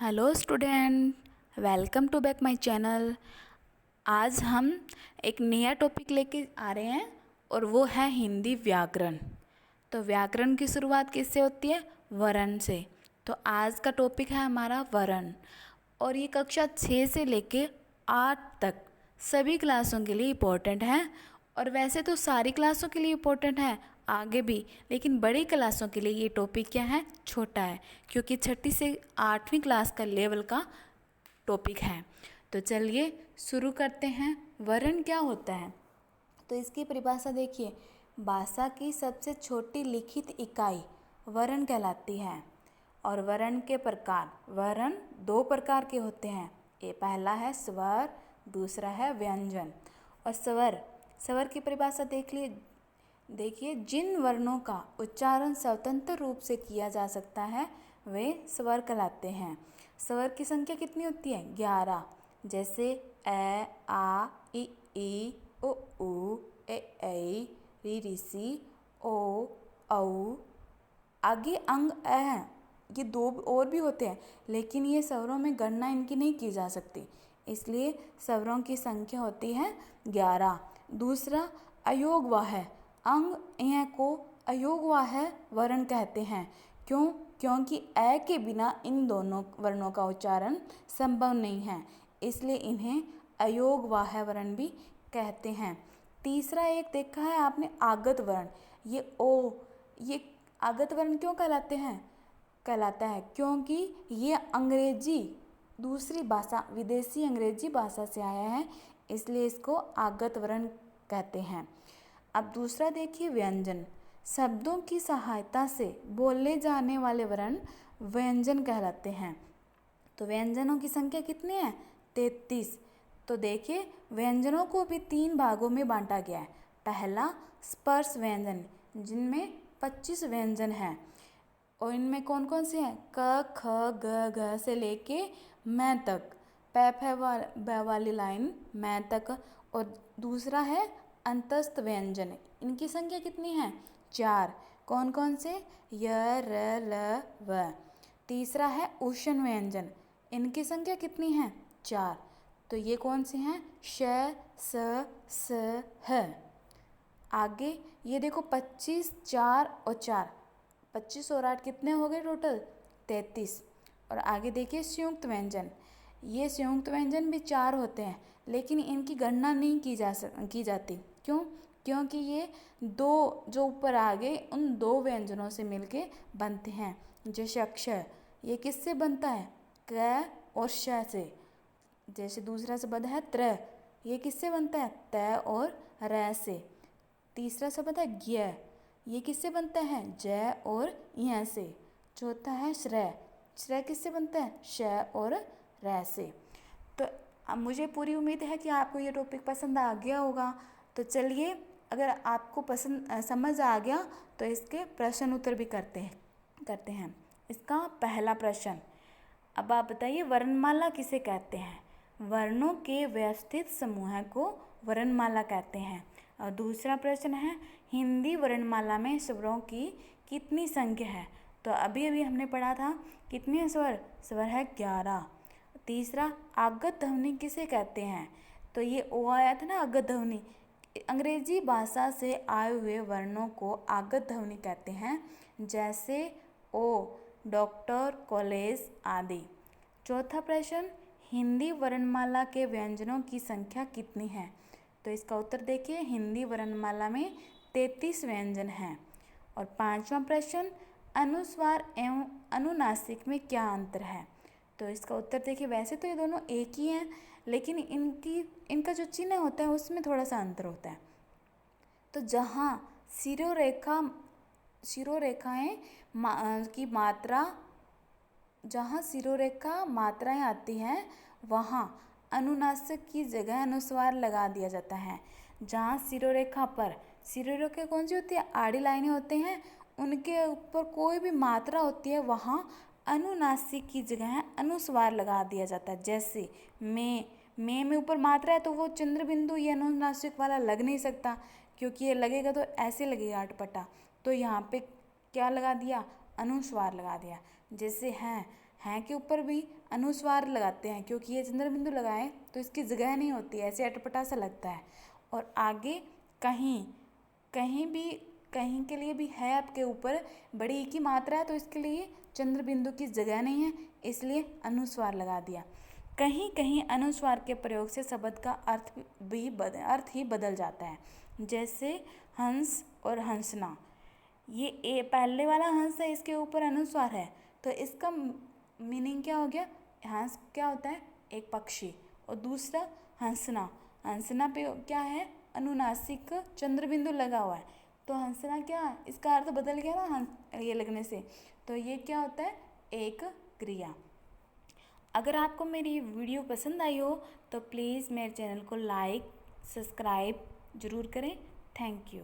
Hello student, welcome to back my channel. आज हम एक नया टॉपिक लेके आ रहे हैं और वो है हिंदी व्याकरण। तो व्याकरण की शुरुआत किससे होती है? वर्ण से। तो आज का टॉपिक है हमारा वर्ण और ये कक्षा 6 से लेके 8 तक सभी क्लासों के लिए इम्पोर्टेंट है। और वैसे तो सारी क्लासों के लिए इम्पोर्टेंट है आगे भी, लेकिन बड़ी क्लासों के लिए ये टॉपिक क्या है, छोटा है, क्योंकि 6ठी से 8वीं क्लास का लेवल का टॉपिक है। तो चलिए शुरू करते हैं। वर्ण क्या होता है? तो इसकी परिभाषा देखिए, भाषा की सबसे छोटी लिखित इकाई वर्ण कहलाती है। और वर्ण के प्रकार, वर्ण 2 प्रकार के होते हैं। ये पहला है स्वर, दूसरा है व्यंजन। और स्वर की परिभाषा देखिए, जिन वर्णों का उच्चारण स्वतंत्र रूप से किया जा सकता है वे स्वर कहलाते हैं। स्वर की संख्या कितनी होती है? 11। जैसे ए, आ, ई, ओ, ऊ, ए, ऐ, री, सी, ओ, औ। आगे अंग अ हैं, ये 2 और भी होते हैं, लेकिन ये स्वरों में गणना इनकी नहीं की जा सकती, इसलिए स्वरों की संख्या होती है 11। दूसरा अयोगवाह अंग यह को अयोगवाह वर्ण कहते हैं। क्यों? क्योंकि अ के बिना इन दोनों वर्णों का उच्चारण संभव नहीं है, इसलिए इन्हें अयोगवाह वर्ण भी कहते हैं। तीसरा एक देखा है आपने, आगत वर्ण। ये आगत वर्ण क्यों कहलाता है? क्योंकि ये अंग्रेजी दूसरी भाषा, विदेशी अंग्रेजी भाषा से आया है, इसलिए इसको आगत वर्ण कहते हैं। अब दूसरा देखिए, व्यंजन। शब्दों की सहायता से बोले जाने वाले वर्ण व्यंजन कहलाते हैं। तो व्यंजनों की संख्या कितनी है? 33। तो देखिए, व्यंजनों को भी 3 भागों में बांटा गया है। पहला स्पर्श व्यंजन, जिनमें 25 व्यंजन हैं। और इनमें कौन कौन से हैं? क, ख, ग, घ से लेके मैं तक, बै वाली लाइन मैं तक। और दूसरा है अंतस्थ व्यंजन, इनकी संख्या कितनी है? 4। कौन कौन से? य, र, ल, व। तीसरा है उष्ण व्यंजन, इनकी संख्या कितनी है? 4। तो ये कौन से हैं? श, स, ह। आगे ये देखो, 25, 4 और 4, 25 और 8 कितने हो गए टोटल? 33। और आगे देखिए संयुक्त व्यंजन। ये संयुक्त व्यंजन भी 4 होते हैं, लेकिन इनकी गणना नहीं की जाती। क्यों? क्योंकि ये 2 जो ऊपर आ गए उन 2 व्यंजनों से मिलके बनते हैं। जैसे अक्षर, ये किससे बनता है? क और श से। जैसे दूसरा शब्द है त्र, ये किससे बनता है? त और र से। तीसरा शब्द है ज्ञ, ये किससे बनता है? ज और य से। चौथा है श्रय, श्रय किससे बनता है? श और र से। तो अब मुझे पूरी उम्मीद है कि आपको ये टॉपिक पसंद आ गया होगा। तो चलिए, अगर आपको समझ आ गया तो इसके प्रश्न उत्तर भी करते हैं। इसका पहला प्रश्न, अब आप बताइए, वर्णमाला किसे कहते हैं? वर्णों के व्यवस्थित समूह को वर्णमाला कहते हैं। और दूसरा प्रश्न है, हिंदी वर्णमाला में स्वरों की कितनी संख्या है? तो अभी हमने पढ़ा था, कितने स्वर है? 11। तीसरा, आगत ध्वनि किसे कहते हैं? तो ये ओ आया था ना, आगत ध्वनि। अंग्रेजी भाषा से आए हुए वर्णों को आगत ध्वनि कहते हैं, जैसे ओ, डॉक्टर, कॉलेज आदि। चौथा प्रश्न, हिंदी वर्णमाला के व्यंजनों की संख्या कितनी है? तो इसका उत्तर देखिए, हिंदी वर्णमाला में 33 व्यंजन हैं। और पांचवा प्रश्न, अनुस्वार एवं अनुनासिक में क्या अंतर है? तो इसका उत्तर देखिए, वैसे तो ये दोनों एक ही हैं, लेकिन इनका जो चिन्ह होता है उसमें थोड़ा सा अंतर होता है। तो जहाँ शिरोरेखाएं की मात्रा, जहाँ शिरोरेखा मात्राएं आती हैं, वहाँ अनुनासिक की जगह अनुस्वार लगा दिया जाता है। जहाँ शिरोरेखा कौन सी होती है? आड़ी लाइनें होती हैं, उनके ऊपर कोई भी मात्रा होती है, वहाँ अनुनासिक की जगह अनुस्वार लगा दिया जाता है। जैसे में ऊपर मात्रा है तो वो चंद्र बिंदु ये अनुनासिक वाला लग नहीं सकता, क्योंकि ये लगेगा तो ऐसे लगेगा अटपटा। तो यहाँ पे क्या लगा दिया? अनुस्वार लगा दिया। जैसे हैं के ऊपर भी अनुस्वार लगाते हैं, क्योंकि ये चंद्र बिंदु लगाएं तो इसकी जगह नहीं होती, ऐसे अटपटा सा लगता है। और आगे कहीं कहीं भी, कहीं के लिए भी है आपके ऊपर बड़ी ई की मात्रा है, तो इसके लिए चंद्र बिंदु की जगह नहीं है, इसलिए अनुस्वार लगा दिया। कहीं कहीं अनुस्वार के प्रयोग से शब्द का अर्थ ही बदल जाता है। जैसे हंस और हंसना, ये पहले वाला हंस है, इसके ऊपर अनुस्वार है, तो इसका मीनिंग क्या हो गया? हंस क्या होता है? एक पक्षी। और दूसरा हंसना, हंसना पे क्या है? अनुनासिक चंद्र बिंदु लगा हुआ है, तो हंसना क्या, इसका अर्थ बदल गया ना हंस ये लगने से, तो ये क्या होता है? एक क्रिया। अगर आपको मेरी वीडियो पसंद आई हो तो प्लीज़ मेरे चैनल को लाइक सब्सक्राइब ज़रूर करें। Thank you.